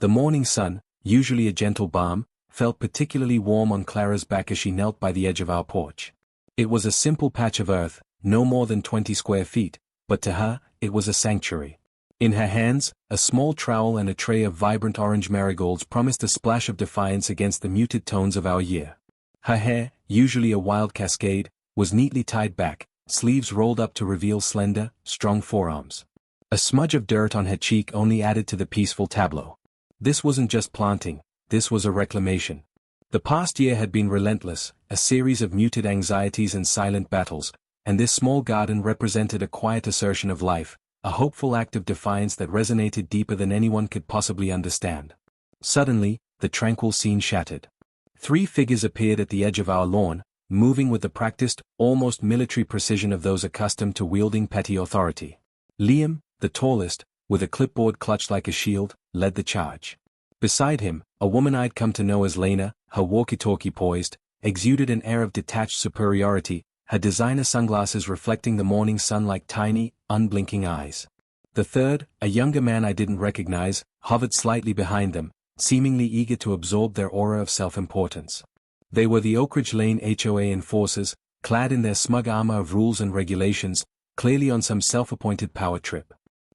The morning sun, usually a gentle balm, felt particularly warm on Clara's back as she knelt by the edge of our porch. It was a simple patch of earth, no more than 20 square feet, but to her, it was a sanctuary. In her hands, a small trowel and a tray of vibrant orange marigolds promised a splash of defiance against the muted tones of our year. Her hair, usually a wild cascade, was neatly tied back, sleeves rolled up to reveal slender, strong forearms. A smudge of dirt on her cheek only added to the peaceful tableau. This wasn't just planting, this was a reclamation. The past year had been relentless, a series of muted anxieties and silent battles, and this small garden represented a quiet assertion of life, a hopeful act of defiance that resonated deeper than anyone could possibly understand. Suddenly, the tranquil scene shattered. 3 figures appeared at the edge of our lawn, moving with the practiced, almost military precision of those accustomed to wielding petty authority. Liam, the tallest, with a clipboard clutched like a shield, led the charge. Beside him, a woman I'd come to know as Lena, her walkie-talkie poised, exuded an air of detached superiority, her designer sunglasses reflecting the morning sun like tiny, unblinking eyes. The third, a younger man I didn't recognize, hovered slightly behind them, seemingly eager to absorb their aura of self-importance. They were the Oak Ridge Lane HOA enforcers, clad in their smug armor of rules and regulations, clearly on some self-appointed power trip.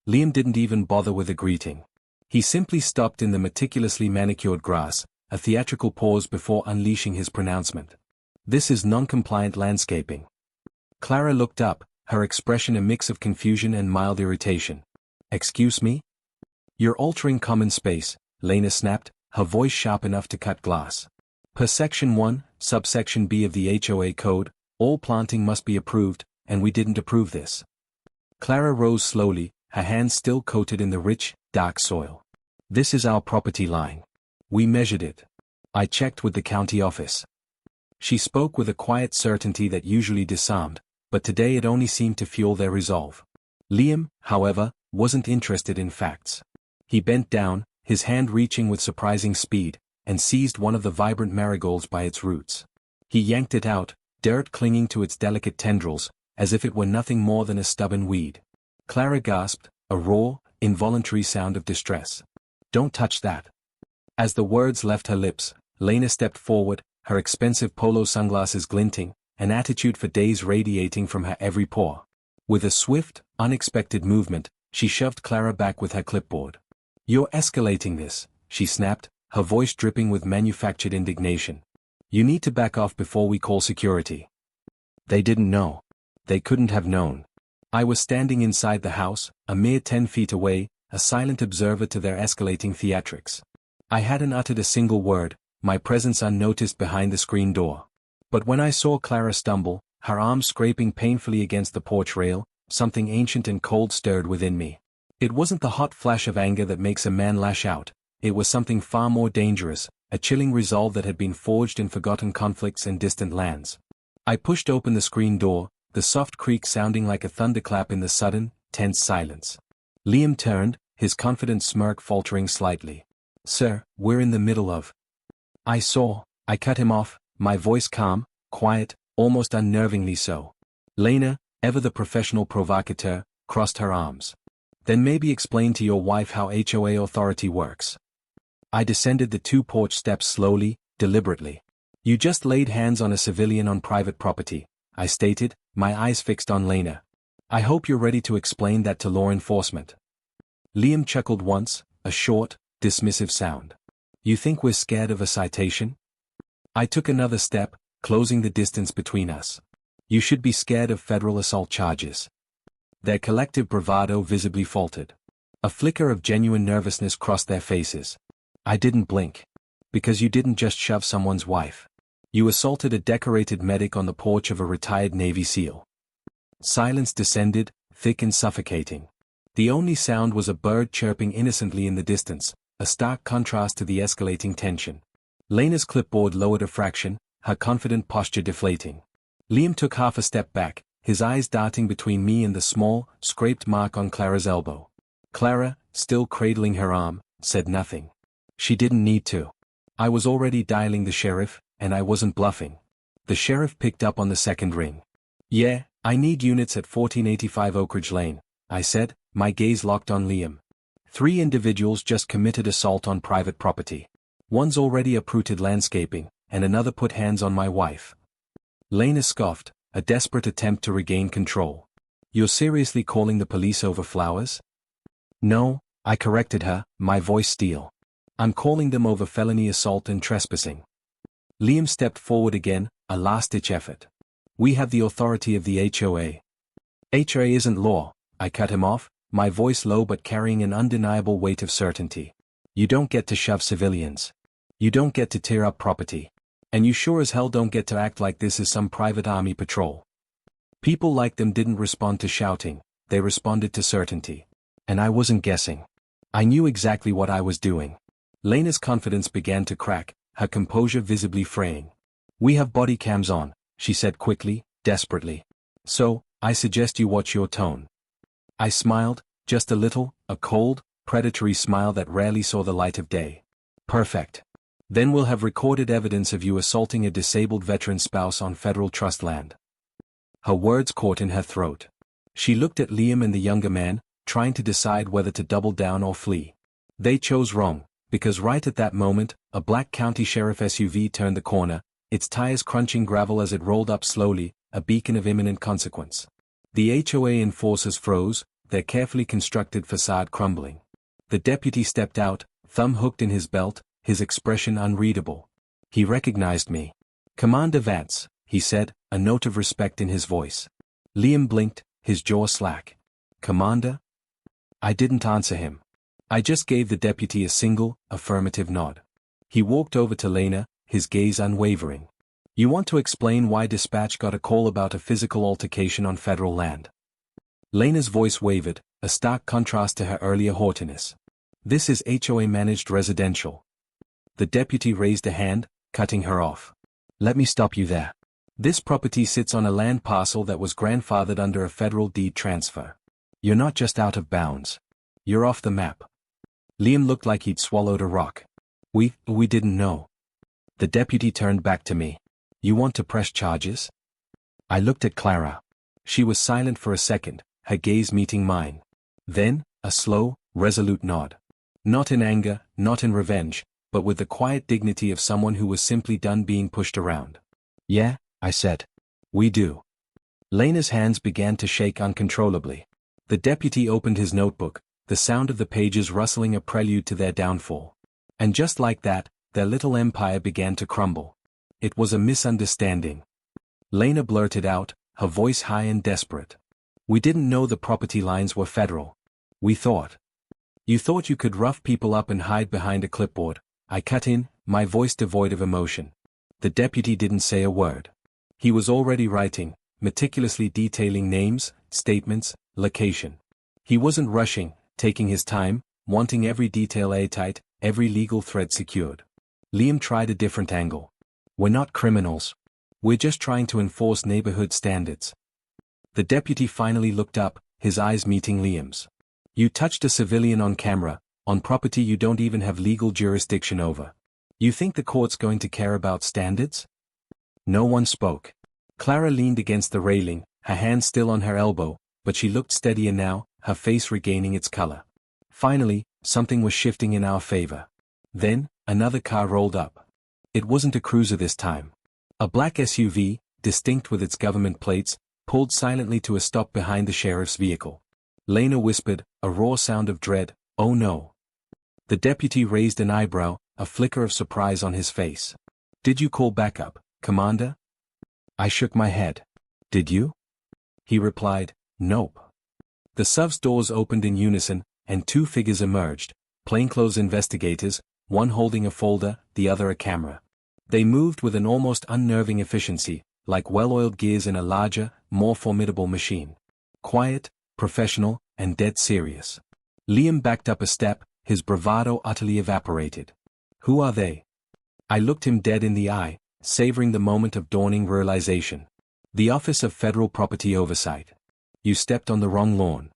Liam didn't even bother with a greeting. He simply stopped in the meticulously manicured grass, a theatrical pause before unleashing his pronouncement. "This is non-compliant landscaping." Clara looked up, her expression a mix of confusion and mild irritation. "Excuse me? You're altering common space," Lena snapped, her voice sharp enough to cut glass. "Per Section 1, subsection B of the HOA Code, all planting must be approved, and we didn't approve this." Clara rose slowly, her hands still coated in the rich, dark soil. "This is our property line. We measured it. I checked with the county office." She spoke with a quiet certainty that usually disarmed, but today it only seemed to fuel their resolve. Liam, however, wasn't interested in facts. He bent down, his hand reaching with surprising speed, and seized one of the vibrant marigolds by its roots. He yanked it out, dirt clinging to its delicate tendrils, as if it were nothing more than a stubborn weed. Clara gasped, a raw, involuntary sound of distress. "Don't touch that." As the words left her lips, Lena stepped forward, her expensive polo sunglasses glinting, an attitude for days radiating from her every pore. With a swift, unexpected movement, she shoved Clara back with her clipboard. "You're escalating this," she snapped, her voice dripping with manufactured indignation. "You need to back off before we call security." They didn't know. They couldn't have known. I was standing inside the house, a mere 10 feet away, a silent observer to their escalating theatrics. I hadn't uttered a single word, my presence unnoticed behind the screen door. But when I saw Clara stumble, her arms scraping painfully against the porch rail, something ancient and cold stirred within me. It wasn't the hot flash of anger that makes a man lash out, it was something far more dangerous, a chilling resolve that had been forged in forgotten conflicts and distant lands. I pushed open the screen door, the soft creak sounding like a thunderclap in the sudden, tense silence. Liam turned, his confident smirk faltering slightly. "Sir, we're in the middle of—" I cut him off, my voice calm, quiet, almost unnervingly so. Lena, ever the professional provocateur, crossed her arms. "Then maybe explain to your wife how HOA authority works." I descended the 2 porch steps slowly, deliberately. "You just laid hands on a civilian on private property," I stated, my eyes fixed on Lena. "I hope you're ready to explain that to law enforcement." Liam chuckled once, a short, dismissive sound. "You think we're scared of a citation?" I took another step, closing the distance between us. "You should be scared of federal assault charges." Their collective bravado visibly faltered. A flicker of genuine nervousness crossed their faces. I didn't blink. "Because you didn't just shove someone's wife. You assaulted a decorated medic on the porch of a retired Navy SEAL." Silence descended, thick and suffocating. The only sound was a bird chirping innocently in the distance, a stark contrast to the escalating tension. Lena's clipboard lowered a fraction, her confident posture deflating. Liam took half a step back, his eyes darting between me and the small, scraped mark on Clara's elbow. Clara, still cradling her arm, said nothing. She didn't need to. I was already dialing the sheriff, and I wasn't bluffing. The sheriff picked up on the second ring. "Yeah, I need units at 1485 Oak Ridge Lane," I said, my gaze locked on Liam. 3 individuals just committed assault on private property. One's already uprooted landscaping, and another put hands on my wife. Lena scoffed, a desperate attempt to regain control. You're seriously calling the police over flowers? No, I corrected her, my voice steel. I'm calling them over felony assault and trespassing. Liam stepped forward again, a last-ditch effort. We have the authority of the HOA. HOA isn't law, I cut him off, my voice low but carrying an undeniable weight of certainty. You don't get to shove civilians. You don't get to tear up property. And you sure as hell don't get to act like this is some private army patrol. People like them didn't respond to shouting, they responded to certainty. And I wasn't guessing. I knew exactly what I was doing. Lena's confidence began to crack, her composure visibly fraying. We have body cams on, she said quickly, desperately. So, I suggest you watch your tone. I smiled, just a little, a cold, predatory smile that rarely saw the light of day. Perfect. Then we'll have recorded evidence of you assaulting a disabled veteran spouse on federal trust land. Her words caught in her throat. She looked at Liam and the younger man, trying to decide whether to double down or flee. They chose wrong, because right at that moment, a black county sheriff SUV turned the corner, its tires crunching gravel as it rolled up slowly, a beacon of imminent consequence. The HOA enforcers froze, their carefully constructed facade crumbling. The deputy stepped out, thumb hooked in his belt, his expression unreadable. He recognized me. Commander Vance, he said, a note of respect in his voice. Liam blinked, his jaw slack. Commander? I didn't answer him. I just gave the deputy a single, affirmative nod. He walked over to Lena, his gaze unwavering. You want to explain why dispatch got a call about a physical altercation on federal land? Lena's voice wavered, a stark contrast to her earlier haughtiness. This is HOA-managed residential. The deputy raised a hand, cutting her off. Let me stop you there. This property sits on a land parcel that was grandfathered under a federal deed transfer. You're not just out of bounds. You're off the map. Liam looked like he'd swallowed a rock. We didn't know. The deputy turned back to me. You want to press charges? I looked at Clara. She was silent for a second, her gaze meeting mine. Then, a slow, resolute nod. Not in anger, not in revenge, but with the quiet dignity of someone who was simply done being pushed around. Yeah, I said. We do. Lena's hands began to shake uncontrollably. The deputy opened his notebook, the sound of the pages rustling a prelude to their downfall. And just like that, their little empire began to crumble. It was a misunderstanding. Lena blurted out, her voice high and desperate. We didn't know the property lines were federal. We thought. You thought you could rough people up and hide behind a clipboard. I cut in, my voice devoid of emotion. The deputy didn't say a word. He was already writing, meticulously detailing names, statements, location. He wasn't rushing, taking his time, wanting every detail airtight, every legal thread secured. Liam tried a different angle. We're not criminals. We're just trying to enforce neighborhood standards. The deputy finally looked up, his eyes meeting Liam's. You touched a civilian on camera, on property you don't even have legal jurisdiction over. You think the court's going to care about standards? No one spoke. Clara leaned against the railing, her hand still on her elbow, but she looked steadier now, her face regaining its color. Finally, something was shifting in our favor. Then, another car rolled up. It wasn't a cruiser this time. A black SUV, distinct with its government plates, pulled silently to a stop behind the sheriff's vehicle. Lena whispered, a raw sound of dread, "Oh no." The deputy raised an eyebrow, a flicker of surprise on his face. Did you call backup, Commander? I shook my head. Did you? He replied, nope. The SUV's doors opened in unison, and 2 figures emerged, plainclothes investigators, one holding a folder, the other a camera. They moved with an almost unnerving efficiency, like well-oiled gears in a larger, more formidable machine. Quiet, professional, and dead serious. Liam backed up a step, his bravado utterly evaporated. Who are they? I looked him dead in the eye, savoring the moment of dawning realization. The Office of Federal Property Oversight. You stepped on the wrong lawn.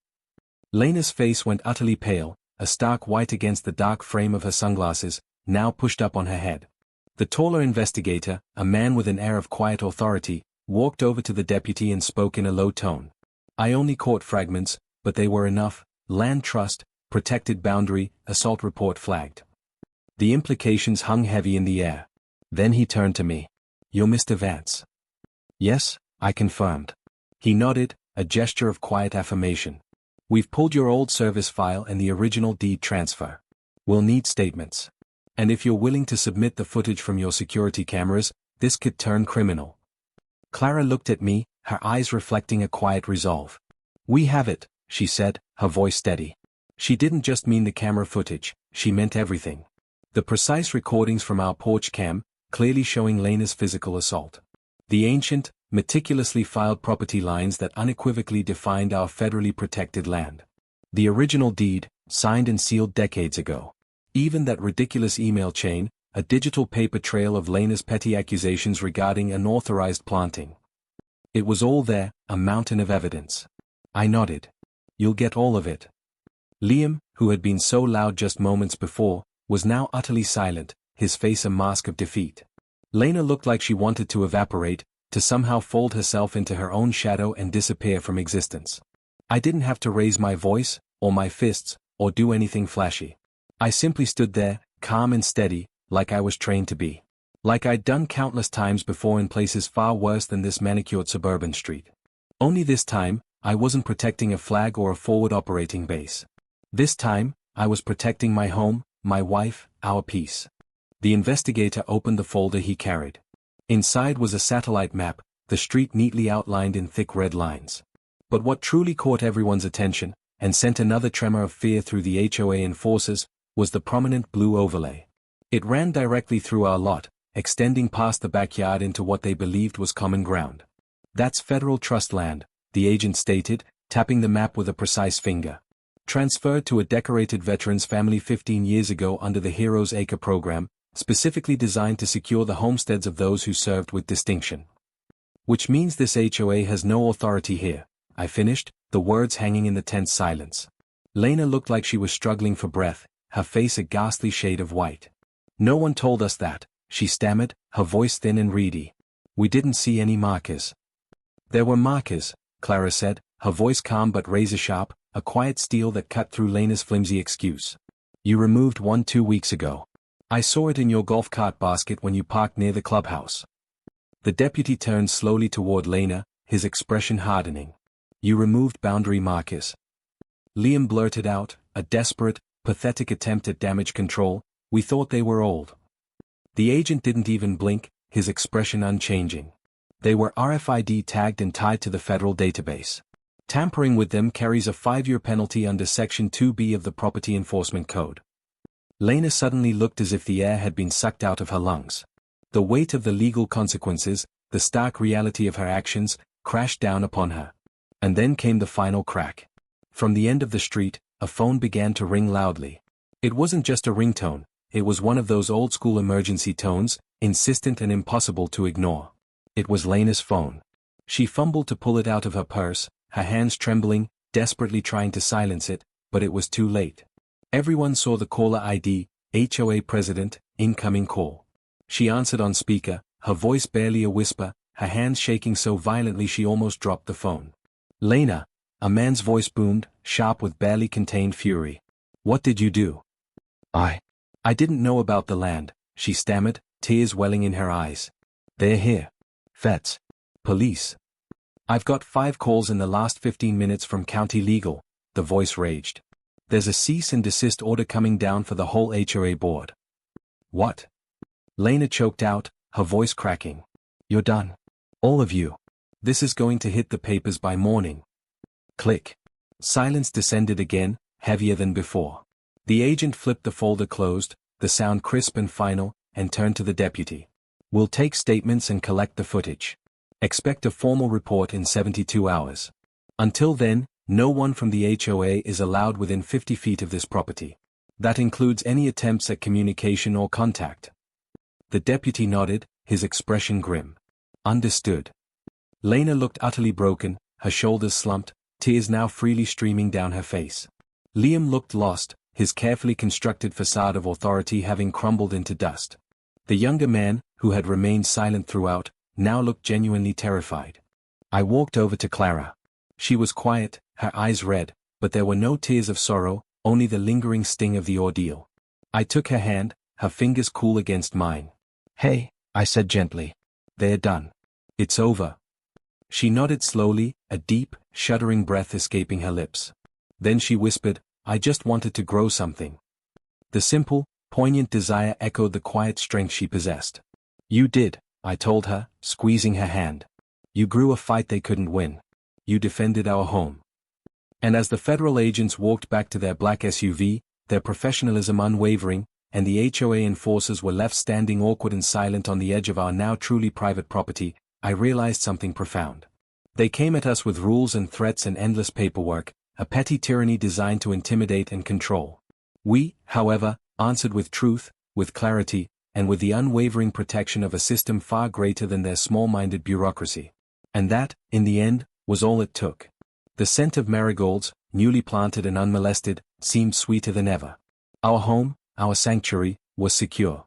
Lena's face went utterly pale, a stark white against the dark frame of her sunglasses, now pushed up on her head. The taller investigator, a man with an air of quiet authority, walked over to the deputy and spoke in a low tone. I only caught fragments, but they were enough. Land trust, protected boundary, assault report flagged. The implications hung heavy in the air. Then he turned to me. "You're Mr. Vance." "Yes," I confirmed. He nodded, a gesture of quiet affirmation. "We've pulled your old service file and the original deed transfer. We'll need statements. And if you're willing to submit the footage from your security cameras, this could turn criminal." Clara looked at me, her eyes reflecting a quiet resolve. "We have it," she said, her voice steady. She didn't just mean the camera footage, she meant everything. The precise recordings from our porch cam, clearly showing Lena's physical assault. The ancient, meticulously filed property lines that unequivocally defined our federally protected land. The original deed, signed and sealed decades ago. Even that ridiculous email chain, a digital paper trail of Lena's petty accusations regarding unauthorized planting. It was all there, a mountain of evidence. I nodded. "You'll get all of it." Liam, who had been so loud just moments before, was now utterly silent, his face a mask of defeat. Lena looked like she wanted to evaporate, to somehow fold herself into her own shadow and disappear from existence. I didn't have to raise my voice, or my fists, or do anything flashy. I simply stood there, calm and steady, like I was trained to be. Like I'd done countless times before in places far worse than this manicured suburban street. Only this time, I wasn't protecting a flag or a forward operating base. This time, I was protecting my home, my wife, our peace. The investigator opened the folder he carried. Inside was a satellite map, the street neatly outlined in thick red lines. But what truly caught everyone's attention, and sent another tremor of fear through the HOA enforcers, was the prominent blue overlay. It ran directly through our lot, extending past the backyard into what they believed was common ground. "That's federal trust land," the agent stated, tapping the map with a precise finger. "Transferred to a decorated veteran's family 15 years ago under the Heroes Acre program, specifically designed to secure the homesteads of those who served with distinction. Which means this HOA has no authority here," I finished, the words hanging in the tense silence. Lena looked like she was struggling for breath, her face a ghastly shade of white. "No one told us that," she stammered, her voice thin and reedy. "We didn't see any markers." "There were markers," Clara said, her voice calm but razor-sharp, a quiet steel that cut through Lena's flimsy excuse. "You removed one 2 weeks ago. I saw it in your golf cart basket when you parked near the clubhouse." The deputy turned slowly toward Lena, his expression hardening. "You removed boundary markers." Liam blurted out, a desperate, pathetic attempt at damage control. "We thought they were old." The agent didn't even blink, his expression unchanging. "They were RFID tagged and tied to the federal database. Tampering with them carries a 5-year penalty under Section 2B of the Property Enforcement Code." Lena suddenly looked as if the air had been sucked out of her lungs. The weight of the legal consequences, the stark reality of her actions, crashed down upon her. And then came the final crack. From the end of the street, a phone began to ring loudly. It wasn't just a ringtone, it was one of those old-school emergency tones, insistent and impossible to ignore. It was Lena's phone. She fumbled to pull it out of her purse, her hands trembling, desperately trying to silence it, but it was too late. Everyone saw the caller ID, HOA President, incoming call. She answered on speaker, her voice barely a whisper, her hands shaking so violently she almost dropped the phone. "Lena," a man's voice boomed, sharp with barely contained fury. "What did you do?" I didn't know about the land," she stammered, tears welling in her eyes. "They're here. Feds. Police. I've got 5 calls in the last 15 minutes from county legal," the voice raged. "There's a cease and desist order coming down for the whole HOA board." "What?" Lena choked out, her voice cracking. "You're done. All of you. This is going to hit the papers by morning." Click. Silence descended again, heavier than before. The agent flipped the folder closed, the sound crisp and final, and turned to the deputy. "We'll take statements and collect the footage. Expect a formal report in 72 hours. Until then, no one from the HOA is allowed within 50 feet of this property. That includes any attempts at communication or contact." The deputy nodded, his expression grim. "Understood." Lena looked utterly broken, her shoulders slumped, tears now freely streaming down her face. Liam looked lost, his carefully constructed facade of authority having crumbled into dust. The younger man, who had remained silent throughout, now looked genuinely terrified. I walked over to Clara. She was quiet, her eyes red, but there were no tears of sorrow, only the lingering sting of the ordeal. I took her hand, her fingers cool against mine. "Hey," I said gently. "They're done. It's over." She nodded slowly, a deep, shuddering breath escaping her lips. Then she whispered, "I just wanted to grow something." The simple, poignant desire echoed the quiet strength she possessed. "You did," I told her, squeezing her hand. "You grew a fight they couldn't win. You defended our home." And as the federal agents walked back to their black SUV, their professionalism unwavering, and the HOA enforcers were left standing awkward and silent on the edge of our now truly private property, I realized something profound. They came at us with rules and threats and endless paperwork, a petty tyranny designed to intimidate and control. We, however, answered with truth, with clarity, and with the unwavering protection of a system far greater than their small-minded bureaucracy. And that, in the end, was all it took. The scent of marigolds, newly planted and unmolested, seemed sweeter than ever. Our home, our sanctuary, was secure.